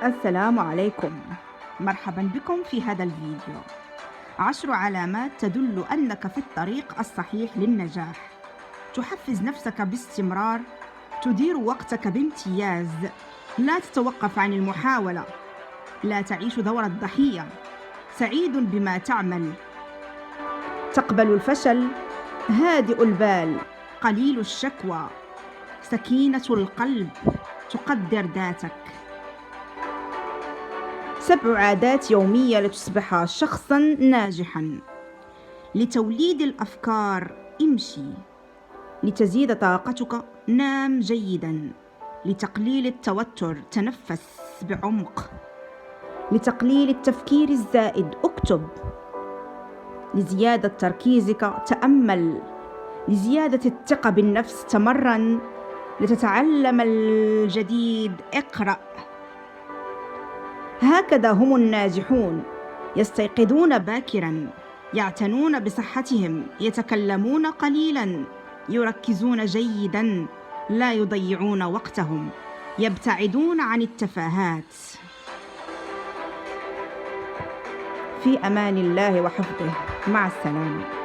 السلام عليكم. مرحبا بكم في هذا الفيديو. 10 علامات تدل أنك في الطريق الصحيح للنجاح. تحفز نفسك باستمرار، تدير وقتك بامتياز، لا تتوقف عن المحاولة، لا تعيش دور الضحية، سعيد بما تعمل، تقبل الفشل، هادئ البال، قليل الشكوى، سكينة القلب، تقدر ذاتك. 7 عادات يومية لتصبح شخصاً ناجحاً. لتوليد الأفكار امشي. لتزيد طاقتك نام جيداً. لتقليل التوتر تنفس بعمق. لتقليل التفكير الزائد اكتب. لزيادة تركيزك تأمل. لزيادة الثقة بالنفس تمرن. لتتعلم الجديد اقرأ. هكذا هم الناجحون، يستيقظون باكراً، يعتنون بصحتهم، يتكلمون قليلاً، يركزون جيداً، لا يضيعون وقتهم، يبتعدون عن التفاهات. في أمان الله وحفظه. مع السلامة.